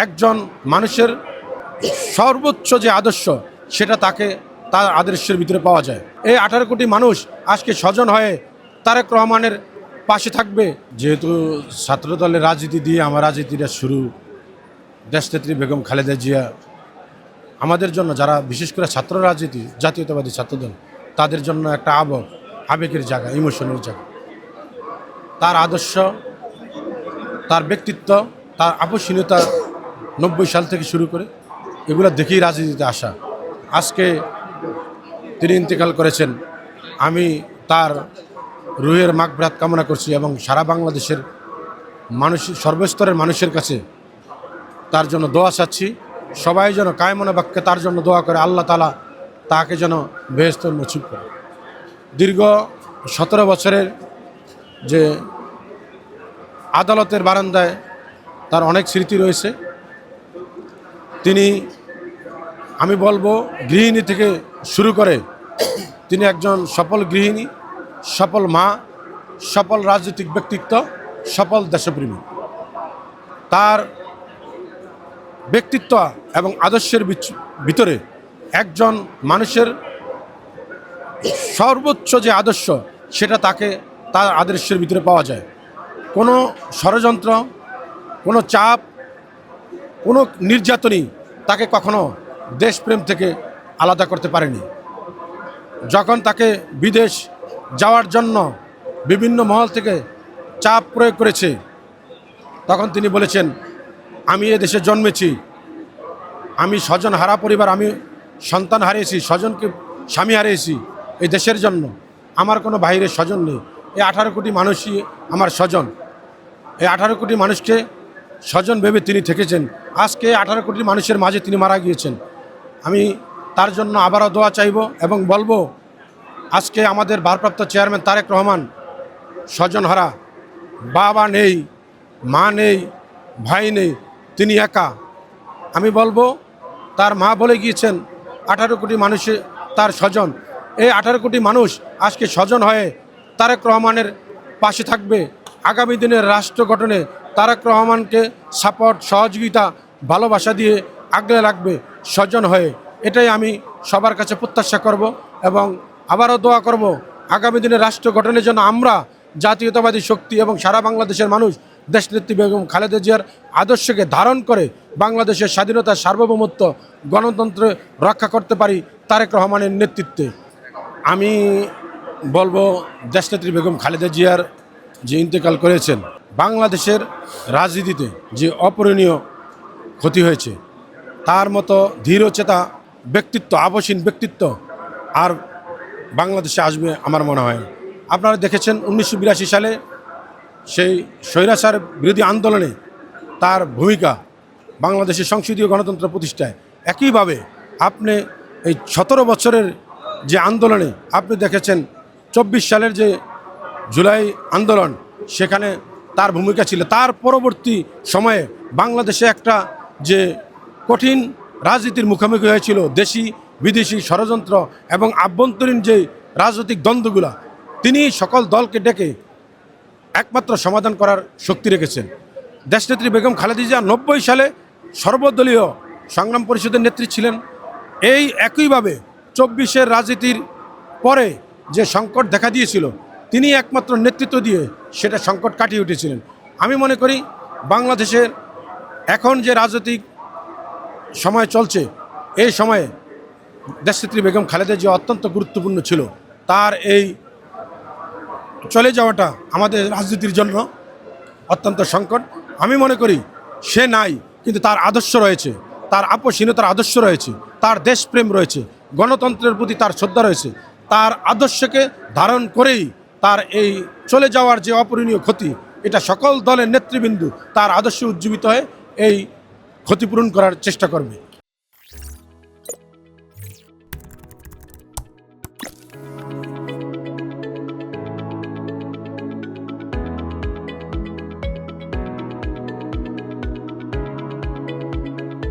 একজন মানুষের সর্বোচ্চ যে আদর্শ সেটা তার আদর্শের ভিতরে পাওয়া যায়। এই 18 কোটি মানুষ আজকে স্বজন হয়ে তারেক রহমানের পাশে থাকবে। যেহেতু ছাত্রদলের রাজনীতি দিয়ে আমার রাজনীতিটা শুরু, দেশনেত্রী বেগম খালেদা জিয়া আমাদের জন্য, যারা বিশেষ করে ছাত্র রাজনীতি, জাতীয়তাবাদী ছাত্রদল, তাদের জন্য একটা আবেগের জায়গা, ইমোশনের জায়গা। তার আদর্শ, তার ব্যক্তিত্ব, তার আপসীনতা 90 সাল থেকে শুরু করে এগুলো দেখেই রাজনীতিতে আসা। আজকে তিনি ইন্তেকাল করেছেন, আমি তার রুহের মাগফিরাত কামনা করছি এবং সারা বাংলাদেশের মানুষ, সর্বস্তরের মানুষের কাছে তার জন্য দোয়া চাচ্ছি। সবাই যেন কায়মনে বাক্যে তার জন্য দোয়া করে, আল্লাহ তাআলা তাকে যেন বেহেশত নসিব করে। দীর্ঘ 17 বছরের যে আদালতের বারান্দায় তার অনেক স্মৃতি রয়েছে। তিনি, আমি বলবো, গৃহিণী থেকে শুরু করে তিনি একজন সফল গৃহিণী, সফল মা, সফল রাজনৈতিক ব্যক্তিত্ব, সফল দেশপ্রেমী। তার ব্যক্তিত্ব এবং আদর্শের ভিতরে একজন মানুষের সর্বোচ্চ যে আদর্শ সেটা তার আদর্শের ভিতরে পাওয়া যায়। কোনো ষড়যন্ত্র, কোনো চাপ, কোনো নির্যাতনই তাকে কখনো দেশপ্রেম থেকে আলাদা করতে পারেনি। যখন তাকে বিদেশ যাওয়ার জন্য বিভিন্ন মহল থেকে চাপ প্রয়োগ করেছে, তখন তিনি বলেছেন, আমি এ দেশে জন্মেছি, আমি স্বজন হারা পরিবার, আমি সন্তান হারিয়েছি, স্বজনকে স্বামী হারিয়েছি এই দেশের জন্য। আমার কোনো বাইরের স্বজন নেই, এই 18 কোটি মানুষই আমার স্বজন। এই 18 কোটি মানুষকে স্বজন ভেবে তিনি থেকেছেন। আজকে 18 কোটি মানুষের মাঝে তিনি মারা গিয়েছেন। আমি তার জন্য আবারও দোয়া চাইব এবং বলবো, আজকে আমাদের ভারপ্রাপ্ত চেয়ারম্যান তারেক রহমান স্বজনহারা, বাবা নেই, মা নেই, ভাই নেই, তিনি একা। আমি বলবো, তার মা বলে গিয়েছেন 18 কোটি মানুষে তার স্বজন। এই 18 কোটি মানুষ আজকে স্বজন হয়ে তারেক রহমানের পাশে থাকবে। আগামী দিনের রাষ্ট্র গঠনে তারেক রহমানকে সাপোর্ট, সহযোগিতা, ভালোবাসা দিয়ে আগলে রাখবে স্বজন হয়ে। এটাই আমি সবার কাছে প্রত্যাশা করব এবং আবারও দোয়া করব, আগামী দিনের রাষ্ট্র গঠনের জন্য আমরা জাতীয়তাবাদী শক্তি এবং সারা বাংলাদেশের মানুষ দেশনেত্রী বেগম খালেদা জিয়ার আদর্শকে ধারণ করে বাংলাদেশের স্বাধীনতা, সার্বভৌমত্ব, গণতন্ত্র রক্ষা করতে পারি তারেক রহমানের নেতৃত্বে। আমি বলবো, দেশনেত্রী বেগম খালেদা জিয়ার যে ইন্তেকাল করেছেন, বাংলাদেশের রাজনীতিতে যে অপূরণীয় ক্ষতি হয়েছে, তার মতো ধীরচেতা ব্যক্তিত্ব, আবসীন ব্যক্তিত্ব আর বাংলাদেশে আসবে আমার মনে হয়। আপনারা দেখেছেন 1982 সালে সেই স্বৈরাচার বিরোধী আন্দোলনে তার ভূমিকা, বাংলাদেশের সংসদীয় গণতন্ত্র প্রতিষ্ঠায়। একইভাবে আপনি এই 17 বছরের যে আন্দোলনে আপনি দেখেছেন 24 সালের যে জুলাই আন্দোলন, সেখানে তার ভূমিকা ছিল। তার পরবর্তী সময়ে বাংলাদেশে একটা যে কঠিন রাজনীতির মুখোমুখি হয়েছিল, দেশি বিদেশি ষড়যন্ত্র এবং আভ্যন্তরীণ যে রাজনৈতিক দ্বন্দ্বগুলা, তিনি সকল দলকে ডেকে একমাত্র সমাধান করার শক্তি রেখেছেন। দেশনেত্রী বেগম খালেদা জিয়া 90 সালে সর্বদলীয় সংগ্রাম পরিষদের নেত্রী ছিলেন। এই একইভাবে 24-এর রাজনীতির পরে যে সংকট দেখা দিয়েছিল, তিনি একমাত্র নেতৃত্ব দিয়ে সেটা সংকট কাটিয়ে উঠেছিলেন। আমি মনে করি বাংলাদেশের এখন যে রাজনৈতিক সময় চলছে, এই সময়ে দেশনেত্রী বেগম খালেদা জিয়া অত্যন্ত গুরুত্বপূর্ণ ছিল। তার এই চলে যাওয়াটা আমাদের রাজনীতির জন্য অত্যন্ত সংকট। আমি মনে করি সে নাই, কিন্তু তার আদর্শ রয়েছে, তার আপসীনতার আদর্শ রয়েছে, তার দেশপ্রেম রয়েছে, গণতন্ত্রের প্রতি তার শ্রদ্ধা রয়েছে। তার আদর্শকে ধারণ করেই তার এই চলে যাওয়ার যে অপূরণীয় ক্ষতি, এটা সকল দলের নেতৃবৃন্দ তার আদর্শে উজ্জীবিত হয়ে এই ক্ষতিপূরণ করার চেষ্টা করবে।